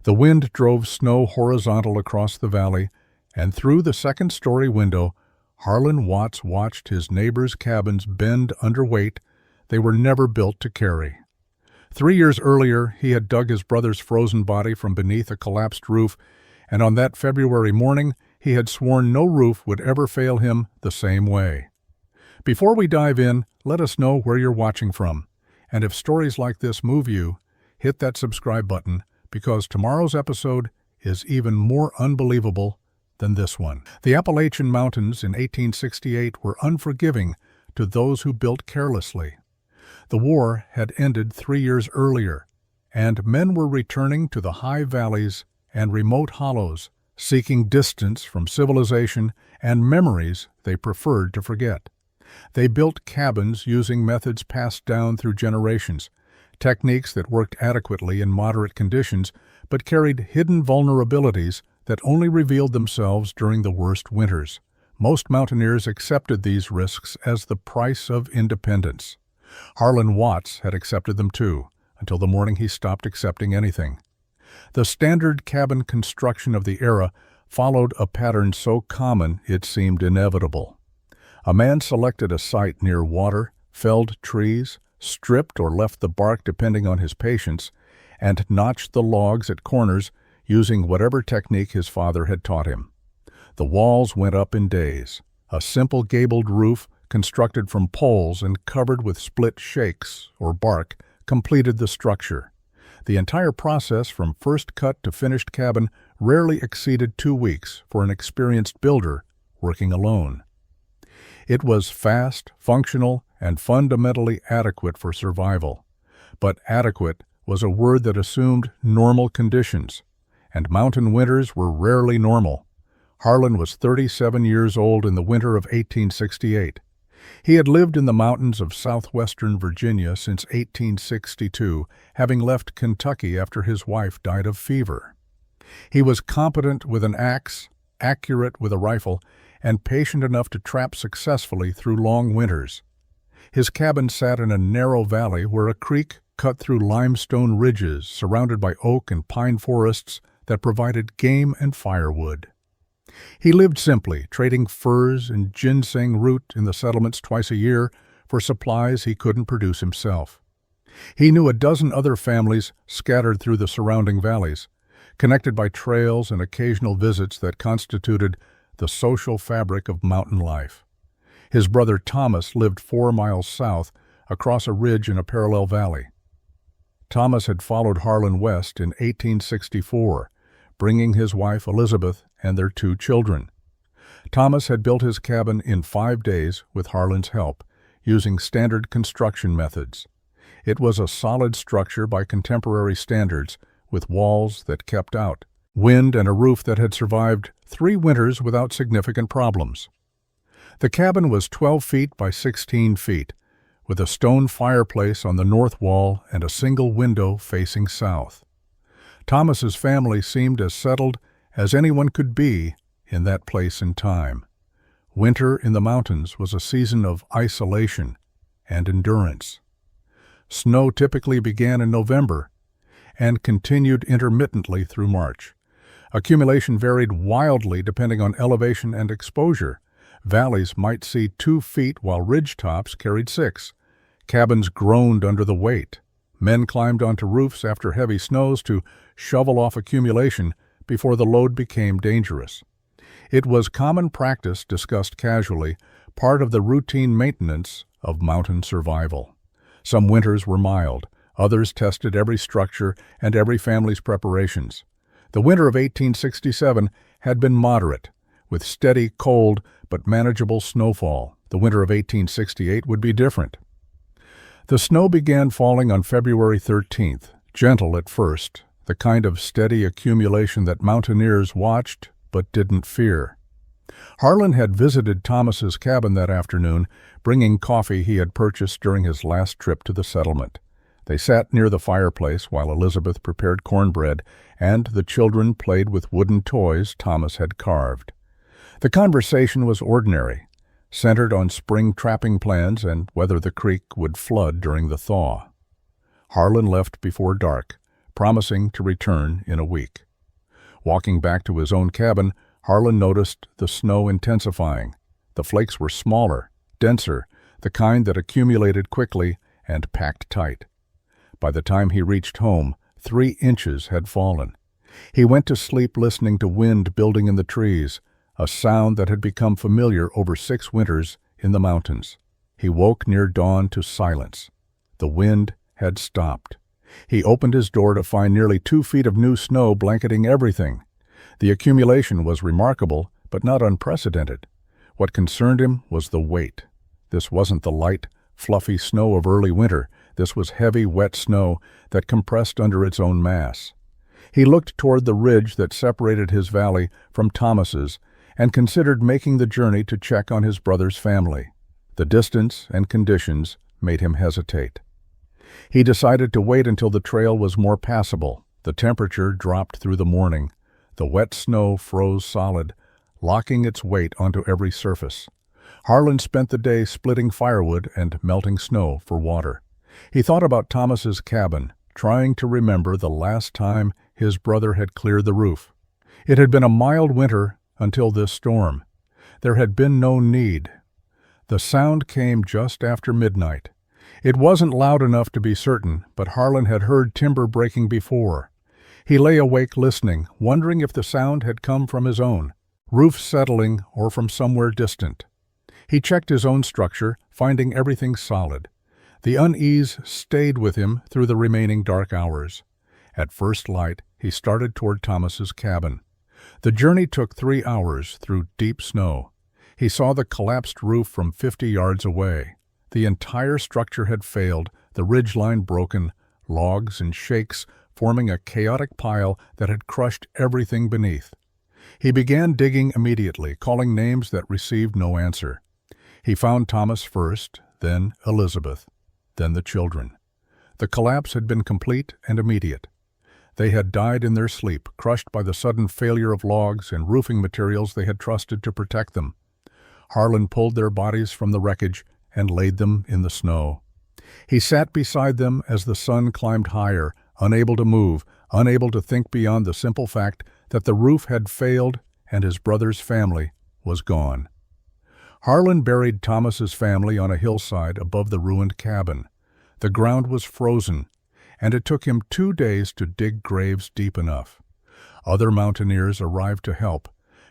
The wind drove snow horizontal across the valley, and through the second-story window, Harlan Watts watched his neighbors' cabins bend under weight they were never built to carry. 3 years earlier, he had dug his brother's frozen body from beneath a collapsed roof, and on that February morning, he had sworn no roof would ever fail him the same way. Before we dive in, let us know where you're watching from. And if stories like this move you, hit that subscribe button, because tomorrow's episode is even more unbelievable than this one. The Appalachian Mountains in 1868 were unforgiving to those who built carelessly. The war had ended 3 years earlier, and men were returning to the high valleys and remote hollows, seeking distance from civilization and memories they preferred to forget. They built cabins using methods passed down through generations, techniques that worked adequately in moderate conditions but carried hidden vulnerabilities that only revealed themselves during the worst winters. Most mountaineers accepted these risks as the price of independence. Harlan Watts had accepted them too, until the morning he stopped accepting anything. The standard cabin construction of the era followed a pattern so common it seemed inevitable. A man selected a site near water, felled trees, stripped or left the bark depending on his patience, and notched the logs at corners using whatever technique his father had taught him. The walls went up in days. A simple gabled roof, constructed from poles and covered with split shakes, or bark, completed the structure. The entire process from first cut to finished cabin rarely exceeded 2 weeks for an experienced builder working alone. It was fast, functional, and fundamentally adequate for survival. But adequate was a word that assumed normal conditions, and mountain winters were rarely normal. Harlan was 37 years old in the winter of 1868. He had lived in the mountains of southwestern Virginia since 1862, having left Kentucky after his wife died of fever. He was competent with an axe, accurate with a rifle, and patient enough to trap successfully through long winters. His cabin sat in a narrow valley where a creek cut through limestone ridges surrounded by oak and pine forests that provided game and firewood. He lived simply, trading furs and ginseng root in the settlements twice a year for supplies he couldn't produce himself. He knew a dozen other families scattered through the surrounding valleys, connected by trails and occasional visits that constituted the social fabric of mountain life. His brother Thomas lived 4 miles south, across a ridge in a parallel valley. Thomas had followed Harlan west in 1864, bringing his wife Elizabeth and their 2 children. Thomas had built his cabin in 5 days with Harlan's help, using standard construction methods. It was a solid structure by contemporary standards, with walls that kept out wind and a roof that had survived 3 winters without significant problems. The cabin was 12 feet by 16 feet, with a stone fireplace on the north wall and a single window facing south. Thomas's family seemed as settled as anyone could be in that place and time. Winter in the mountains was a season of isolation and endurance. Snow typically began in November and continued intermittently through March. Accumulation varied wildly depending on elevation and exposure. Valleys might see 2 feet while ridgetops carried 6. Cabins groaned under the weight. Men climbed onto roofs after heavy snows to shovel off accumulation before the load became dangerous. It was common practice, discussed casually, part of the routine maintenance of mountain survival. Some winters were mild. Others tested every structure and every family's preparations. The winter of 1867 had been moderate, with steady, cold, but manageable snowfall. The winter of 1868 would be different. The snow began falling on February 13th, gentle at first, the kind of steady accumulation that mountaineers watched but didn't fear. Harlan had visited Thomas's cabin that afternoon, bringing coffee he had purchased during his last trip to the settlement. They sat near the fireplace while Elizabeth prepared cornbread, and the children played with wooden toys Thomas had carved. The conversation was ordinary, centered on spring trapping plans and whether the creek would flood during the thaw. Harlan left before dark, promising to return in a week. Walking back to his own cabin, Harlan noticed the snow intensifying. The flakes were smaller, denser, the kind that accumulated quickly and packed tight. By the time he reached home, 3 inches had fallen. He went to sleep listening to wind building in the trees, a sound that had become familiar over 6 winters in the mountains. He woke near dawn to silence. The wind had stopped. He opened his door to find nearly 2 feet of new snow blanketing everything. The accumulation was remarkable, but not unprecedented. What concerned him was the weight. This wasn't the light, fluffy snow of early winter. This was heavy, wet snow that compressed under its own mass. He looked toward the ridge that separated his valley from Thomas's and considered making the journey to check on his brother's family. The distance and conditions made him hesitate. He decided to wait until the trail was more passable. The temperature dropped through the morning. The wet snow froze solid, locking its weight onto every surface. Harlan spent the day splitting firewood and melting snow for water. He thought about Thomas's cabin, trying to remember the last time his brother had cleared the roof. It had been a mild winter until this storm. There had been no need. The sound came just after midnight. It wasn't loud enough to be certain, but Harlan had heard timber breaking before. He lay awake listening, wondering if the sound had come from his own roof settling or from somewhere distant. He checked his own structure, finding everything solid. The unease stayed with him through the remaining dark hours. At first light, he started toward Thomas's cabin. The journey took 3 hours through deep snow. He saw the collapsed roof from 50 yards away. The entire structure had failed, the ridgeline broken, logs and shakes forming a chaotic pile that had crushed everything beneath. He began digging immediately, calling names that received no answer. He found Thomas first, then Elizabeth, then the children. The collapse had been complete and immediate. They had died in their sleep, crushed by the sudden failure of logs and roofing materials they had trusted to protect them. Harlan pulled their bodies from the wreckage and laid them in the snow. He sat beside them as the sun climbed higher, unable to move, unable to think beyond the simple fact that the roof had failed and his brother's family was gone. Harlan buried Thomas's family on a hillside above the ruined cabin. The ground was frozen, and it took him 2 days to dig graves deep enough. Other mountaineers arrived to help,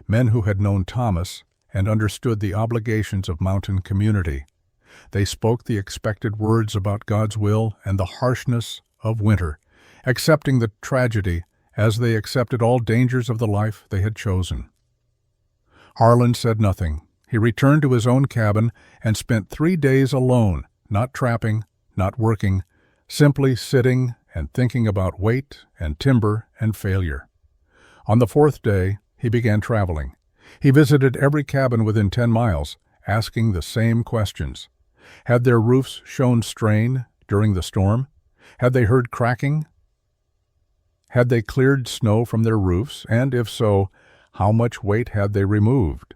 men who had known Thomas and understood the obligations of mountain community. They spoke the expected words about God's will and the harshness of winter, accepting the tragedy as they accepted all dangers of the life they had chosen. Harlan said nothing. He returned to his own cabin and spent 3 days alone, not trapping, not working, simply sitting and thinking about weight and timber and failure. On the 4th day, he began traveling. He visited every cabin within 10 miles, asking the same questions. Had their roofs shown strain during the storm? Had they heard cracking? Had they cleared snow from their roofs, and if so, how much weight had they removed?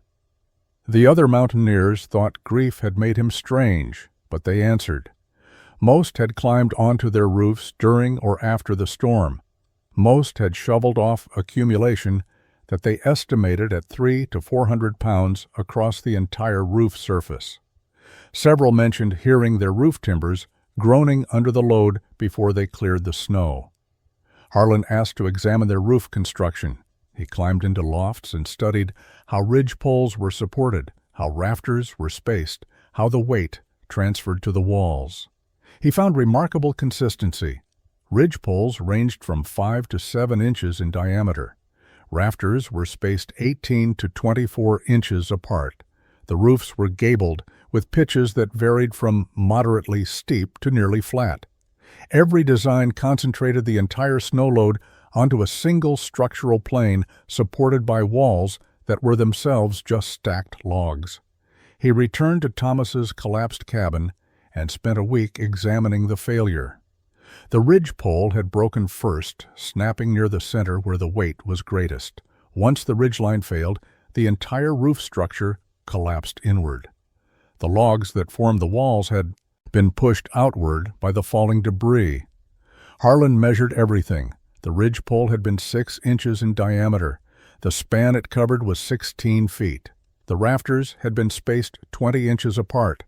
The other mountaineers thought grief had made him strange, but they answered. Most had climbed onto their roofs during or after the storm. Most had shoveled off accumulation that they estimated at 300 to 400 pounds across the entire roof surface. Several mentioned hearing their roof timbers groaning under the load before they cleared the snow. Harlan asked to examine their roof construction. He climbed into lofts and studied how ridge poles were supported, how rafters were spaced, how the weight transferred to the walls. He found remarkable consistency. Ridge poles ranged from 5 to 7 inches in diameter. Rafters were spaced 18 to 24 inches apart. The roofs were gabled, with pitches that varied from moderately steep to nearly flat. Every design concentrated the entire snow load onto a single structural plane supported by walls that were themselves just stacked logs. He returned to Thomas's collapsed cabin and spent a week examining the failure. The ridge pole had broken first, snapping near the center where the weight was greatest. Once the ridgeline failed, the entire roof structure collapsed inward. The logs that formed the walls had been pushed outward by the falling debris. Harlan measured everything, The ridgepole had been 6 inches in diameter. The span it covered was 16 feet. The rafters had been spaced 20 inches apart.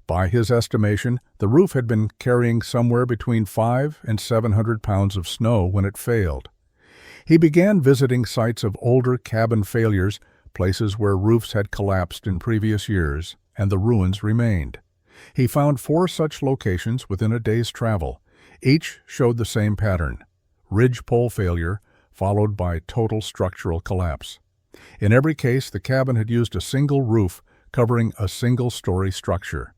By his estimation, the roof had been carrying somewhere between 500 and 700 pounds of snow when it failed. He began visiting sites of older cabin failures, places where roofs had collapsed in previous years, and the ruins remained. He found 4 such locations within a day's travel. Each showed the same pattern: ridgepole failure, followed by total structural collapse. In every case, the cabin had used a single roof covering a single-story structure.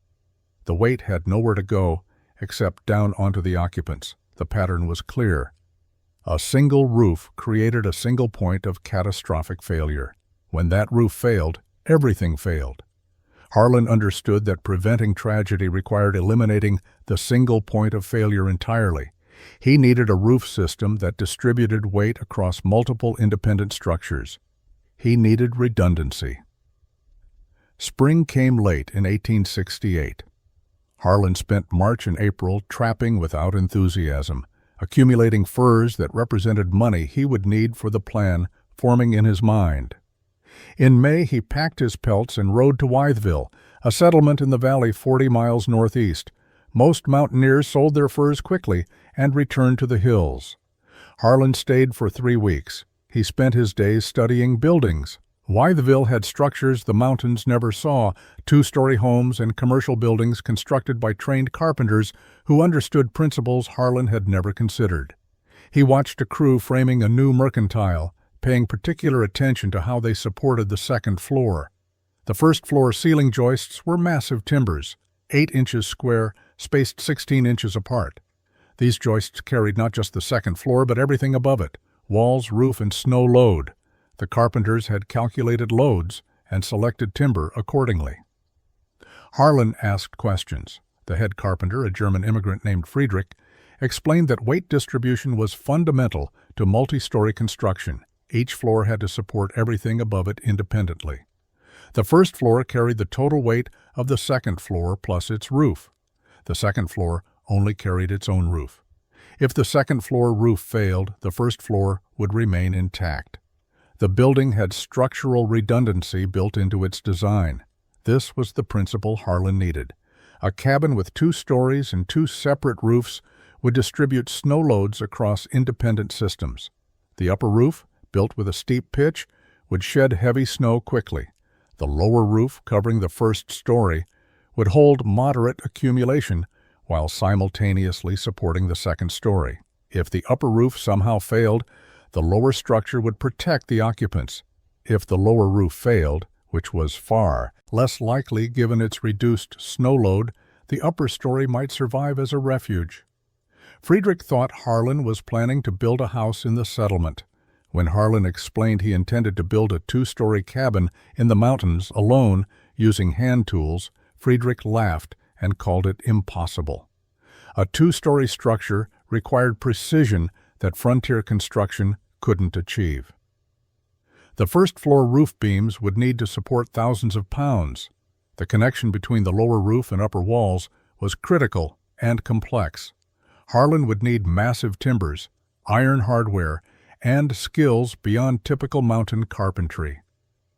The weight had nowhere to go except down onto the occupants. The pattern was clear. A single roof created a single point of catastrophic failure. When that roof failed, everything failed. Harlan understood that preventing tragedy required eliminating the single point of failure entirely. He needed a roof system that distributed weight across multiple independent structures. He needed redundancy. Spring came late in 1868. Harlan spent March and April trapping without enthusiasm, accumulating furs that represented money he would need for the plan forming in his mind. In May, he packed his pelts and rode to Wytheville, a settlement in the valley 40 miles northeast. Most mountaineers sold their furs quickly and returned to the hills. Harlan stayed for 3 weeks. He spent his days studying buildings. Wytheville had structures the mountains never saw, 2-story homes and commercial buildings constructed by trained carpenters who understood principles Harlan had never considered. He watched a crew framing a new mercantile, paying particular attention to how they supported the second floor. The first floor ceiling joists were massive timbers, 8 inches square, spaced 16 inches apart. These joists carried not just the second floor, but everything above it: walls, roof, and snow load. The carpenters had calculated loads and selected timber accordingly. Harlan asked questions. The head carpenter, a German immigrant named Friedrich, explained that weight distribution was fundamental to multi-story construction. Each floor had to support everything above it independently. The first floor carried the total weight of the second floor plus its roof. The second floor only carried its own roof. If the second floor roof failed, the first floor would remain intact. The building had structural redundancy built into its design. This was the principle Harlan needed. A cabin with 2 stories and 2 separate roofs would distribute snow loads across independent systems. The upper roof, built with a steep pitch, would shed heavy snow quickly. The lower roof, covering the first story, would hold moderate accumulation while simultaneously supporting the second story. If the upper roof somehow failed, the lower structure would protect the occupants. If the lower roof failed, which was far less likely given its reduced snow load, the upper story might survive as a refuge. Friedrich thought Harlan was planning to build a house in the settlement. When Harlan explained he intended to build a 2-story cabin in the mountains alone using hand tools, Friedrich laughed and called it impossible. A 2-story structure required precision that frontier construction couldn't achieve. The first-floor roof beams would need to support thousands of pounds. The connection between the lower roof and upper walls was critical and complex. Harlan would need massive timbers, iron hardware, and skills beyond typical mountain carpentry.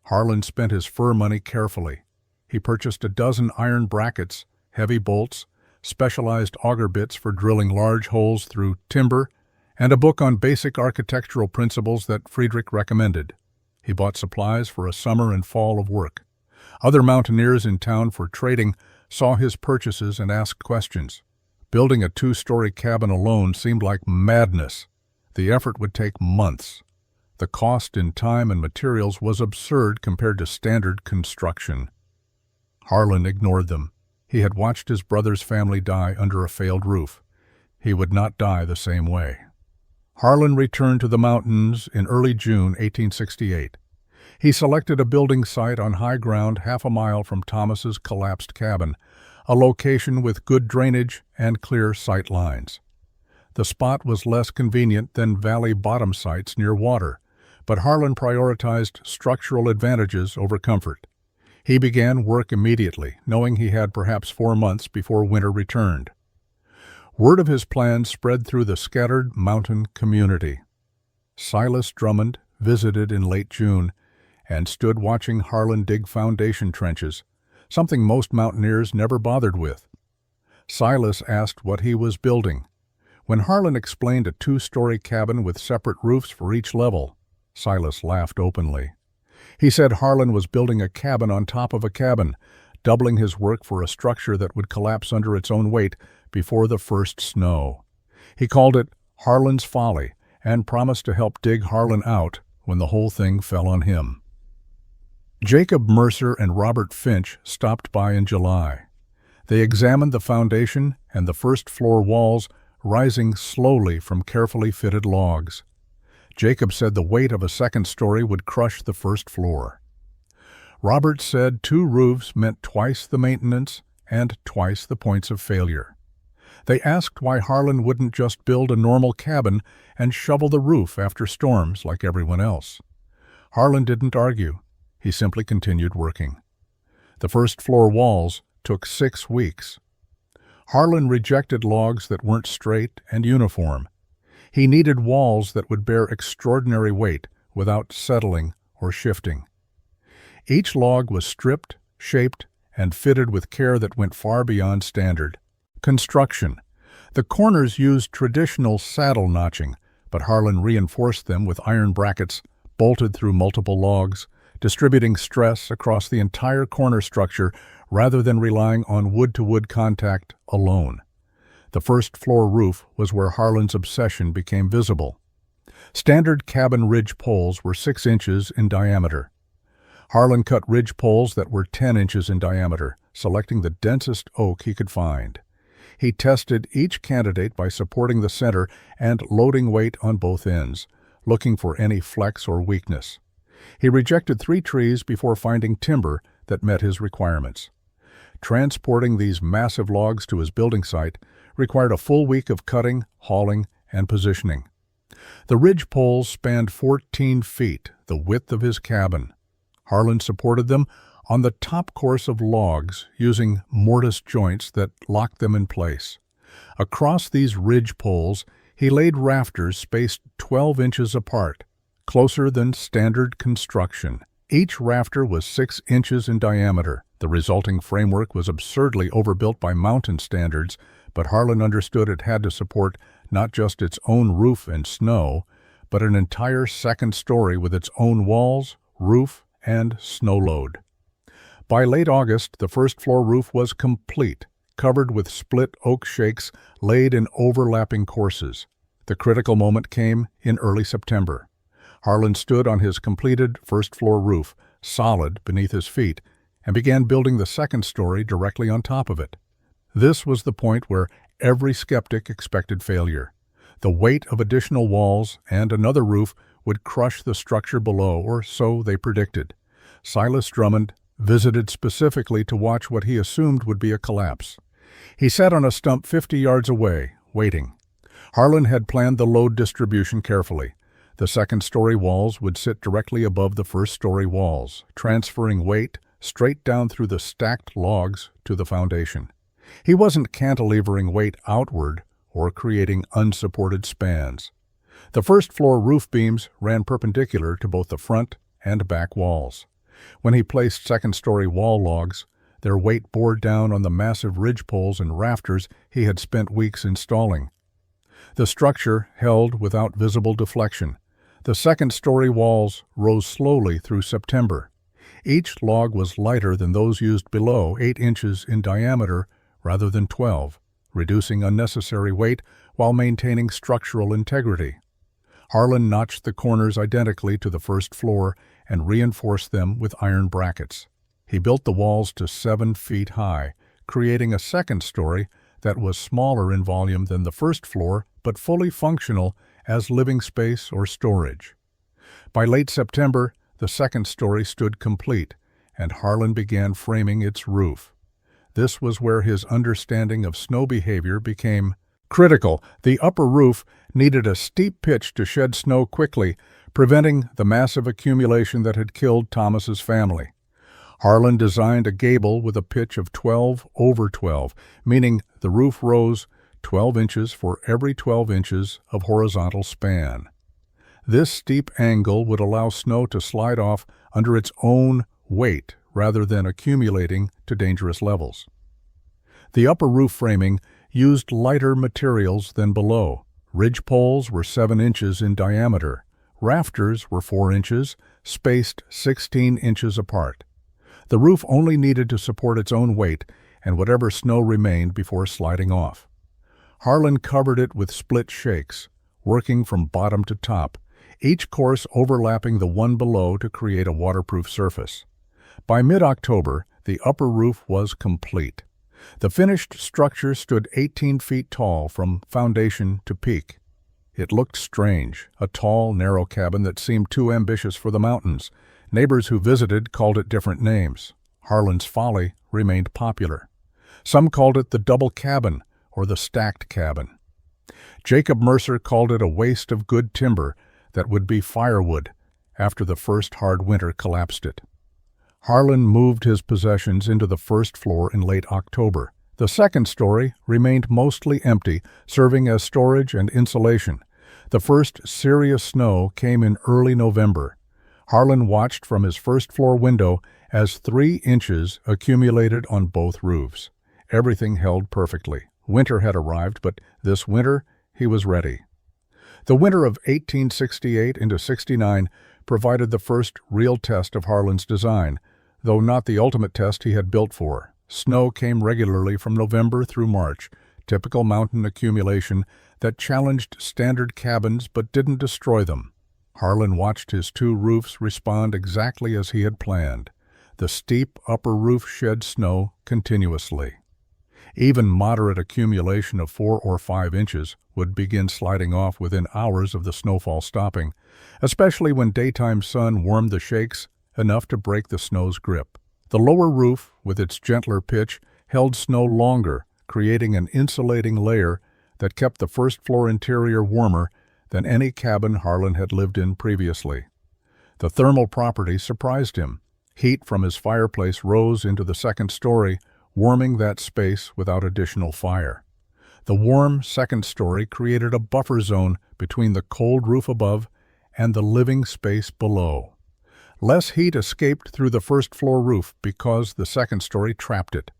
Harlan spent his fur money carefully. He purchased a dozen iron brackets, heavy bolts, specialized auger bits for drilling large holes through timber, and a book on basic architectural principles that Friedrich recommended. He bought supplies for a summer and fall of work. Other mountaineers in town for trading saw his purchases and asked questions. Building a 2-story cabin alone seemed like madness. The effort would take months. The cost in time and materials was absurd compared to standard construction. Harlan ignored them. He had watched his brother's family die under a failed roof. He would not die the same way. Harlan returned to the mountains in early June 1868. He selected a building site on high ground half a mile from Thomas's collapsed cabin, a location with good drainage and clear sight lines. The spot was less convenient than valley bottom sites near water, but Harlan prioritized structural advantages over comfort. He began work immediately, knowing he had perhaps 4 months before winter returned. Word of his plans spread through the scattered mountain community. Silas Drummond visited in late June and stood watching Harlan dig foundation trenches, something most mountaineers never bothered with. Silas asked what he was building. When Harlan explained a 2-story cabin with separate roofs for each level, Silas laughed openly. He said Harlan was building a cabin on top of a cabin, doubling his work for a structure that would collapse under its own weight before the first snow. He called it Harlan's Folly and promised to help dig Harlan out when the whole thing fell on him. Jacob Mercer and Robert Finch stopped by in July. They examined the foundation and the first-floor walls rising slowly from carefully fitted logs. Jacob said the weight of a second story would crush the first floor. Robert said 2 roofs meant twice the maintenance and twice the points of failure. They asked why Harlan wouldn't just build a normal cabin and shovel the roof after storms like everyone else. Harlan didn't argue. He simply continued working. The first-floor walls took 6 weeks. Harlan rejected logs that weren't straight and uniform. He needed walls that would bear extraordinary weight without settling or shifting. Each log was stripped, shaped, and fitted with care that went far beyond standard. Construction. The corners used traditional saddle notching, but Harlan reinforced them with iron brackets bolted through multiple logs, distributing stress across the entire corner structure rather than relying on wood-to-wood contact alone. The first-floor roof was where Harlan's obsession became visible. Standard cabin ridge poles were 6 inches in diameter. Harlan cut ridge poles that were 10 inches in diameter, selecting the densest oak he could find. He tested each candidate by supporting the center and loading weight on both ends, looking for any flex or weakness. He rejected 3 trees before finding timber that met his requirements. Transporting these massive logs to his building site required a full week of cutting, hauling, and positioning. The ridge poles spanned 14 feet, the width of his cabin. Harlan supported them on the top course of logs using mortise joints that locked them in place. Across these ridge poles, he laid rafters spaced 12 inches apart, closer than standard construction. Each rafter was 6 inches in diameter. The resulting framework was absurdly overbuilt by mountain standards, but Harlan understood it had to support not just its own roof and snow, but an entire second story with its own walls, roof, and snow load. By late August, the first-floor roof was complete, covered with split oak shakes laid in overlapping courses. The critical moment came in early September. Harlan stood on his completed first-floor roof, solid beneath his feet, and began building the second story directly on top of it. This was the point where every skeptic expected failure. The weight of additional walls and another roof would crush the structure below, or so they predicted. Silas Drummond visited specifically to watch what he assumed would be a collapse. He sat on a stump 50 yards away, waiting. Harlan had planned the load distribution carefully. The second-story walls would sit directly above the first-story walls, transferring weight straight down through the stacked logs to the foundation. He wasn't cantilevering weight outward or creating unsupported spans. The first-floor roof beams ran perpendicular to both the front and back walls. When he placed second-story wall logs, their weight bore down on the massive ridge poles and rafters he had spent weeks installing. The structure held without visible deflection. The second-story walls rose slowly through September. Each log was lighter than those used below, 8 inches in diameter rather than 12, reducing unnecessary weight while maintaining structural integrity. Harlan notched the corners identically to the first floor and reinforced them with iron brackets. He built the walls to 7 feet high, creating a second story that was smaller in volume than the first floor but fully functional as living space or storage. By late September, the second story stood complete, and Harlan began framing its roof. This was where his understanding of snow behavior became critical. The upper roof needed a steep pitch to shed snow quickly, preventing the massive accumulation that had killed Thomas's family. Harlan designed a gable with a pitch of 12 over 12, meaning the roof rose 12 inches for every 12 inches of horizontal span. This steep angle would allow snow to slide off under its own weight rather than accumulating to dangerous levels. The upper roof framing used lighter materials than below. Ridge poles were 7 inches in diameter. Rafters were 4 inches, spaced 16 inches apart. The roof only needed to support its own weight and whatever snow remained before sliding off. Harlan covered it with split shakes, working from bottom to top, each course overlapping the one below to create a waterproof surface. By mid-October, the upper roof was complete. The finished structure stood 18 feet tall from foundation to peak. It looked strange, a tall, narrow cabin that seemed too ambitious for the mountains. Neighbors who visited called it different names. Harlan's Folly remained popular. Some called it the double cabin or the stacked cabin. Jacob Mercer called it a waste of good timber that would be firewood after the first hard winter collapsed it. Harlan moved his possessions into the first floor in late October. The second story remained mostly empty, serving as storage and insulation. The first serious snow came in early November. Harlan watched from his first-floor window as 3 inches accumulated on both roofs. Everything held perfectly. Winter had arrived, but this winter he was ready. The winter of 1868 into 69 provided the first real test of Harlan's design, though not the ultimate test he had built for. Snow came regularly from November through March, typical mountain accumulation that challenged standard cabins but didn't destroy them. Harlan watched his 2 roofs respond exactly as he had planned. The steep upper roof shed snow continuously. Even moderate accumulation of 4 or 5 inches would begin sliding off within hours of the snowfall stopping, especially when daytime sun warmed the shakes enough to break the snow's grip. The lower roof, with its gentler pitch, held snow longer, creating an insulating layer that kept the first-floor interior warmer than any cabin Harlan had lived in previously. The thermal property surprised him. Heat from his fireplace rose into the second story, warming that space without additional fire. The warm second story created a buffer zone between the cold roof above and the living space below. Less heat escaped through the first-floor roof because the second story trapped it.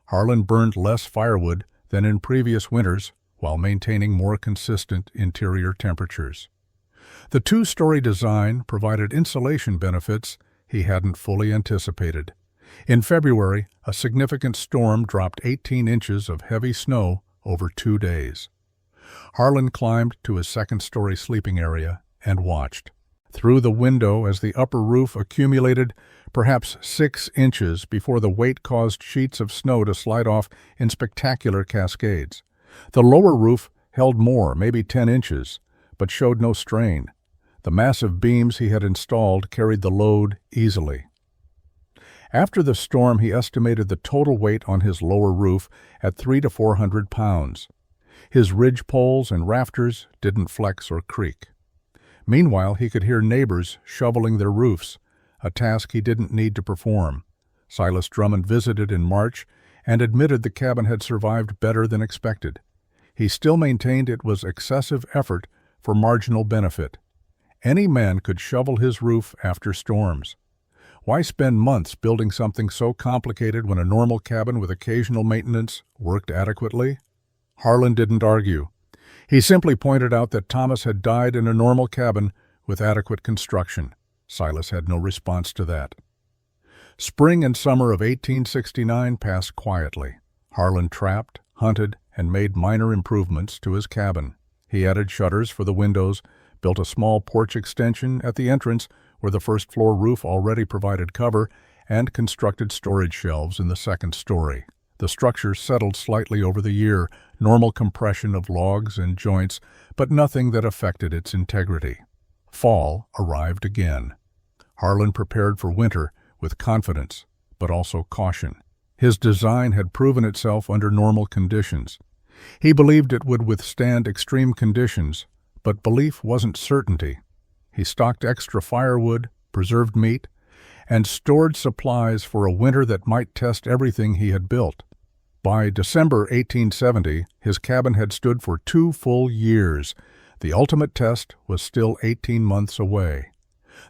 Harlan burned less firewood than in previous winters while maintaining more consistent interior temperatures. The 2-story design provided insulation benefits he hadn't fully anticipated. In February, a significant storm dropped 18 inches of heavy snow over 2 days. Harlan climbed to his second-story sleeping area and watched. Through the window as the upper roof accumulated perhaps 6 inches before the weight caused sheets of snow to slide off in spectacular cascades. The lower roof held more, maybe 10 inches, but showed no strain. The massive beams he had installed carried the load easily. After the storm, he estimated the total weight on his lower roof at 300 to 400 pounds. His ridge poles and rafters didn't flex or creak. Meanwhile, he could hear neighbors shoveling their roofs, a task he didn't need to perform. Silas Drummond visited in March and admitted the cabin had survived better than expected. He still maintained it was excessive effort for marginal benefit. Any man could shovel his roof after storms. Why spend months building something so complicated when a normal cabin with occasional maintenance worked adequately? Harlan didn't argue. He simply pointed out that Thomas had died in a normal cabin with adequate construction. Silas had no response to that. Spring and summer of 1869 passed quietly. Harlan trapped, hunted, and made minor improvements to his cabin. He added shutters for the windows, built a small porch extension at the entrance where the first-floor roof already provided cover, and constructed storage shelves in the second story. The structure settled slightly over the year, normal compression of logs and joints, but nothing that affected its integrity. Fall arrived again. Harlan prepared for winter with confidence, but also caution. His design had proven itself under normal conditions. He believed it would withstand extreme conditions, but belief wasn't certainty. He stocked extra firewood, preserved meat, and stored supplies for a winter that might test everything he had built. By December 1870, his cabin had stood for 2 full years. The ultimate test was still 18 months away.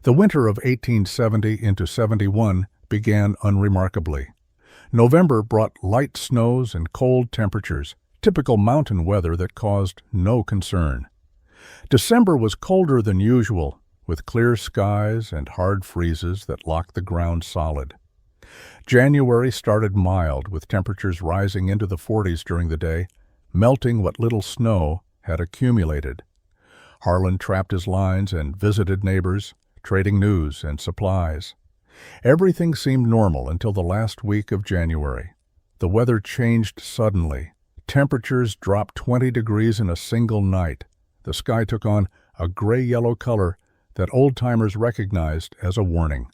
The winter of 1870 into 71 began unremarkably. November brought light snows and cold temperatures, typical mountain weather that caused no concern. December was colder than usual, with clear skies and hard freezes that locked the ground solid. January started mild, with temperatures rising into the 40s during the day, melting what little snow had accumulated. Harlan trapped his lines and visited neighbors, trading news and supplies. Everything seemed normal until the last week of January. The weather changed suddenly. Temperatures dropped 20 degrees in a single night. The sky took on a gray-yellow color that old-timers recognized as a warning.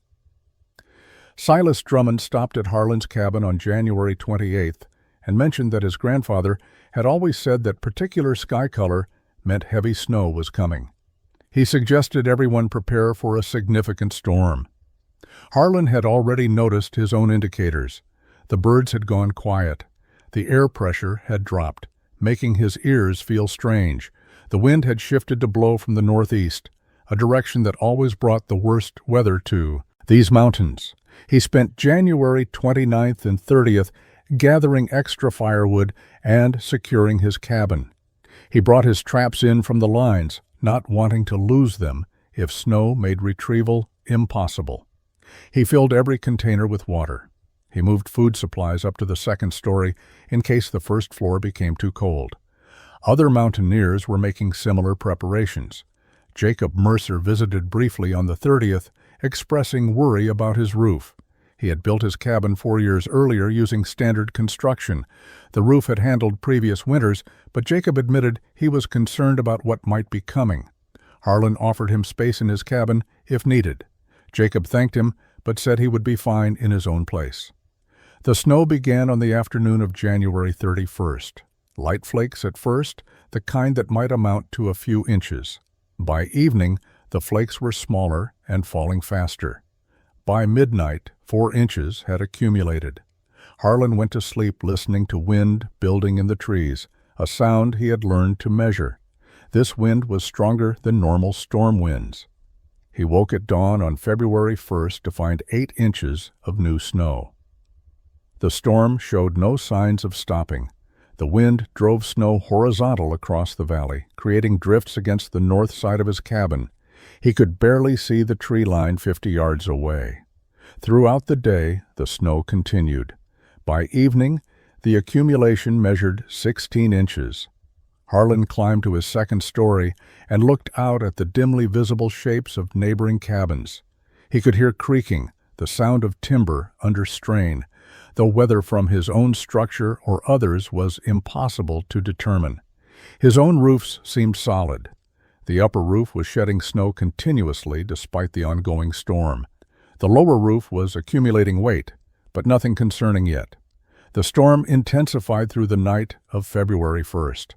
Silas Drummond stopped at Harlan's cabin on January 28th and mentioned that his grandfather had always said that particular sky color meant heavy snow was coming. He suggested everyone prepare for a significant storm. Harlan had already noticed his own indicators. The birds had gone quiet. The air pressure had dropped, making his ears feel strange. The wind had shifted to blow from the northeast, a direction that always brought the worst weather to these mountains. He spent January 29th and 30th gathering extra firewood and securing his cabin. He brought his traps in from the lines, not wanting to lose them if snow made retrieval impossible. He filled every container with water. He moved food supplies up to the second story in case the first floor became too cold. Other mountaineers were making similar preparations. Jacob Mercer visited briefly on the 30th, expressing worry about his roof. He had built his cabin 4 years earlier using standard construction. The roof had handled previous winters, but Jacob admitted he was concerned about what might be coming. Harlan offered him space in his cabin if needed. Jacob thanked him, but said he would be fine in his own place. The snow began on the afternoon of January 31st. Light flakes at first, the kind that might amount to a few inches. By evening, the flakes were smaller and falling faster. By midnight, 4 inches had accumulated. Harlan went to sleep listening to wind building in the trees, a sound he had learned to measure. This wind was stronger than normal storm winds. He woke at dawn on February 1st to find 8 inches of new snow. The storm showed no signs of stopping. The wind drove snow horizontal across the valley, creating drifts against the north side of his cabin. He could barely see the tree line 50 yards away. Throughout the day, the snow continued. By evening, the accumulation measured 16 inches. Harlan climbed to his second story and looked out at the dimly visible shapes of neighboring cabins. He could hear creaking, the sound of timber under strain, though whether from his own structure or others was impossible to determine. His own roofs seemed solid. The upper roof was shedding snow continuously despite the ongoing storm. The lower roof was accumulating weight, but nothing concerning yet. The storm intensified through the night of February 1st.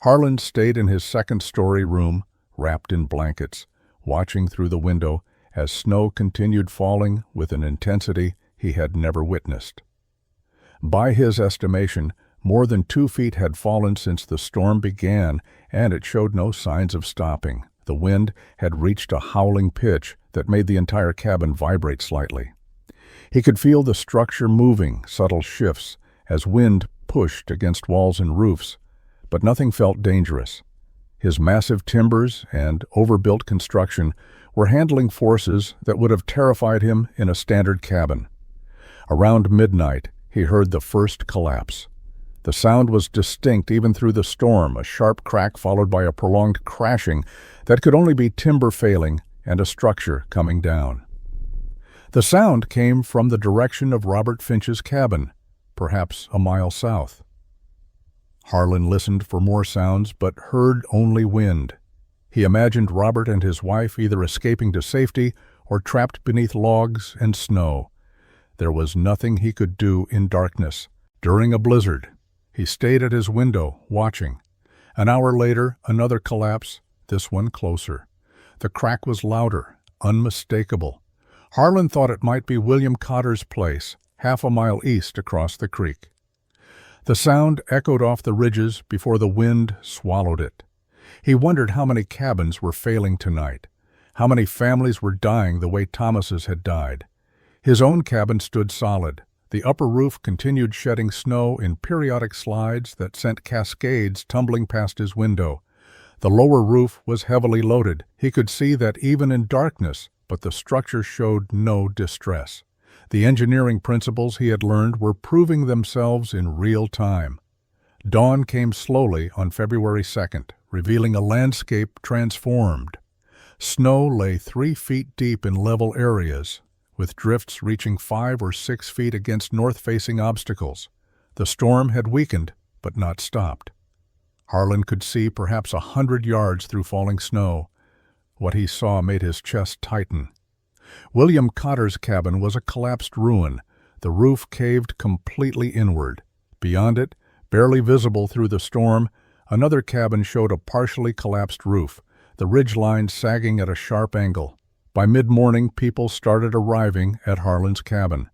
Harlan stayed in his second-story room, wrapped in blankets, watching through the window as snow continued falling with an intensity he had never witnessed. By his estimation, more than 2 feet had fallen since the storm began, and it showed no signs of stopping. The wind had reached a howling pitch that made the entire cabin vibrate slightly. He could feel the structure moving, subtle shifts, as wind pushed against walls and roofs, but nothing felt dangerous. His massive timbers and overbuilt construction were handling forces that would have terrified him in a standard cabin. Around midnight, he heard the first collapse. The sound was distinct even through the storm, a sharp crack followed by a prolonged crashing that could only be timber failing and a structure coming down. The sound came from the direction of Robert Finch's cabin, perhaps a mile south. Harlan listened for more sounds, but heard only wind. He imagined Robert and his wife either escaping to safety or trapped beneath logs and snow. There was nothing he could do in darkness. During a blizzard, he stayed at his window, watching. An hour later, another collapse, this one closer. The crack was louder, unmistakable. Harlan thought it might be William Cotter's place, half a mile east across the creek. The sound echoed off the ridges before the wind swallowed it. He wondered how many cabins were failing tonight, how many families were dying the way Thomas's had died. His own cabin stood solid. The upper roof continued shedding snow in periodic slides that sent cascades tumbling past his window. The lower roof was heavily loaded. He could see that even in darkness, but the structure showed no distress. The engineering principles he had learned were proving themselves in real time. Dawn came slowly on February 2nd, revealing a landscape transformed. Snow lay 3 feet deep in level areas, with drifts reaching 5 or 6 feet against north-facing obstacles. The storm had weakened, but not stopped. Harlan could see perhaps 100 yards through falling snow. What he saw made his chest tighten. William Cotter's cabin was a collapsed ruin. The roof caved completely inward. Beyond it, barely visible through the storm, another cabin showed a partially collapsed roof, the ridgeline sagging at a sharp angle. By mid-morning, people started arriving at Harlan's cabin.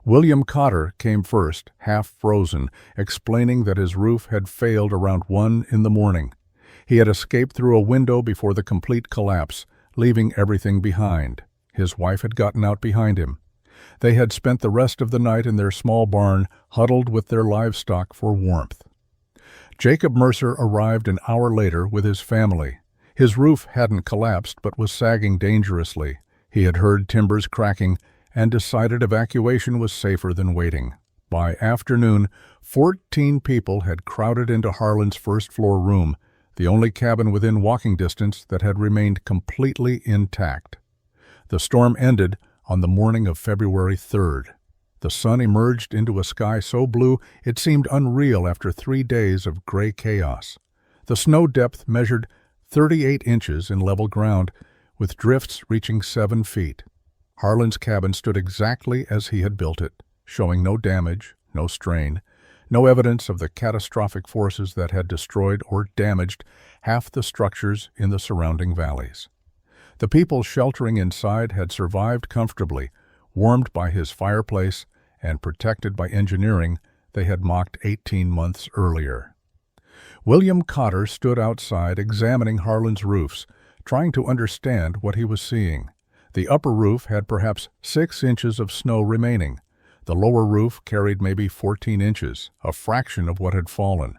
William Cotter came first, half frozen, explaining that his roof had failed around 1 in the morning. He had escaped through a window before the complete collapse, leaving everything behind. His wife had gotten out behind him. They had spent the rest of the night in their small barn, huddled with their livestock for warmth. Jacob Mercer arrived an hour later with his family. His roof hadn't collapsed but was sagging dangerously. He had heard timbers cracking and decided evacuation was safer than waiting. By afternoon, 14 people had crowded into Harlan's first-floor room, the only cabin within walking distance that had remained completely intact. The storm ended on the morning of February 3rd. The sun emerged into a sky so blue it seemed unreal after 3 days of gray chaos. The snow depth measured 38 inches in level ground, with drifts reaching 7 feet. Harlan's cabin stood exactly as he had built it, showing no damage, no strain, no evidence of the catastrophic forces that had destroyed or damaged half the structures in the surrounding valleys. The people sheltering inside had survived comfortably, warmed by his fireplace and protected by engineering they had mocked 18 months earlier. William Cotter stood outside examining Harlan's roofs, trying to understand what he was seeing. The upper roof had perhaps 6 inches of snow remaining. The lower roof carried maybe 14 inches, a fraction of what had fallen.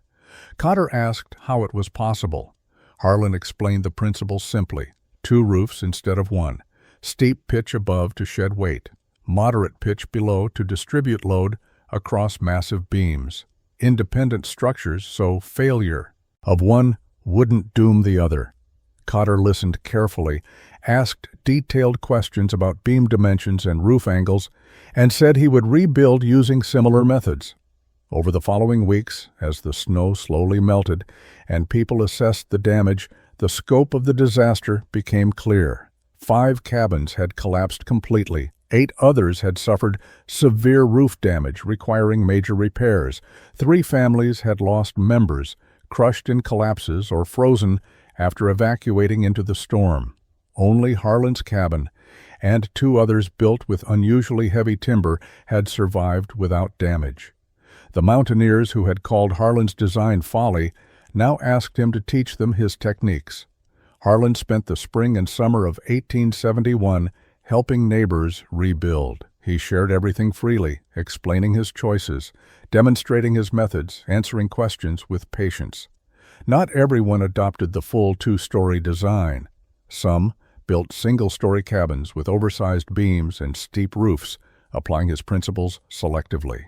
Cotter asked how it was possible. Harlan explained the principle simply: 2 roofs instead of 1, steep pitch above to shed weight, moderate pitch below to distribute load across massive beams. Independent structures, so failure of one wouldn't doom the other. Cotter listened carefully, asked detailed questions about beam dimensions and roof angles, and said he would rebuild using similar methods. Over the following weeks, as the snow slowly melted and people assessed the damage, the scope of the disaster became clear. 5 cabins had collapsed completely. 8 others had suffered severe roof damage requiring major repairs. 3 families had lost members, crushed in collapses or frozen after evacuating into the storm. Only Harlan's cabin and 2 others built with unusually heavy timber had survived without damage. The mountaineers who had called Harlan's design folly now asked him to teach them his techniques. Harlan spent the spring and summer of 1871 helping neighbors rebuild. He shared everything freely, explaining his choices, demonstrating his methods, answering questions with patience. Not everyone adopted the full 2-story design. Some built single-story cabins with oversized beams and steep roofs, applying his principles selectively.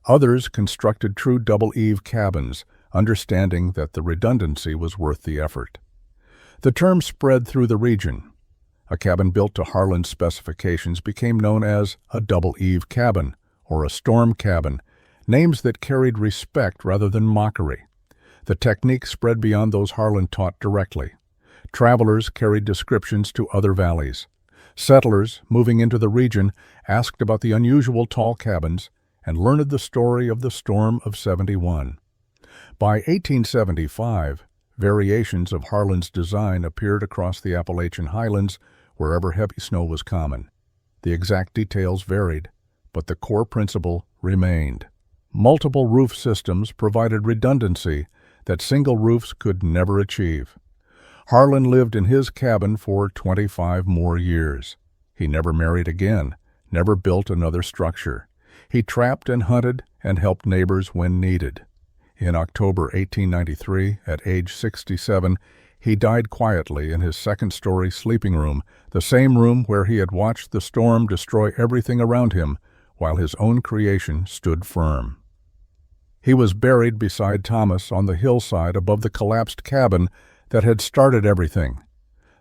Others constructed true double-eave cabins, understanding that the redundancy was worth the effort. The term spread through the region. A cabin built to Harlan's specifications became known as a double-eave cabin or a storm cabin, names that carried respect rather than mockery. The technique spread beyond those Harlan taught directly. Travelers carried descriptions to other valleys. Settlers, moving into the region, asked about the unusual tall cabins and learned the story of the Storm of 71. By 1875, variations of Harlan's design appeared across the Appalachian highlands wherever heavy snow was common. The exact details varied, but the core principle remained. Multiple roof systems provided redundancy that single roofs could never achieve. Harlan lived in his cabin for 25 more years. He never married again, never built another structure. He trapped and hunted and helped neighbors when needed. In October 1893, at age 67, he died quietly in his second-story sleeping room, the same room where he had watched the storm destroy everything around him, while his own creation stood firm. He was buried beside Thomas on the hillside above the collapsed cabin that had started everything.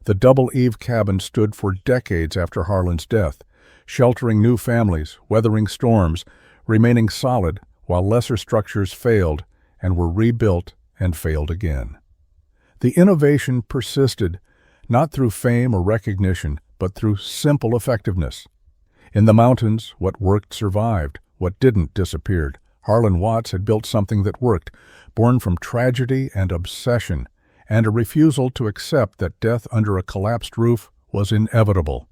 The Double-Eave cabin stood for decades after Harlan's death, sheltering new families, weathering storms, remaining solid while lesser structures failed and were rebuilt and failed again. The innovation persisted, not through fame or recognition, but through simple effectiveness. In the mountains, what worked survived, what didn't disappeared. Harlan Watts had built something that worked, born from tragedy and obsession, and a refusal to accept that death under a collapsed roof was inevitable.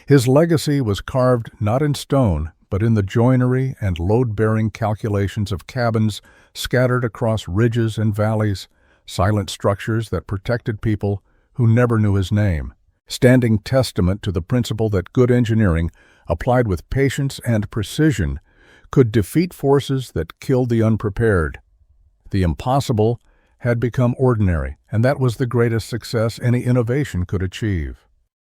His legacy was carved not in stone, but in the joinery and load-bearing calculations of cabins scattered across ridges and valleys, silent structures that protected people who never knew his name, standing testament to the principle that good engineering, applied with patience and precision, could defeat forces that killed the unprepared. The impossible had become ordinary, and that was the greatest success any innovation could achieve.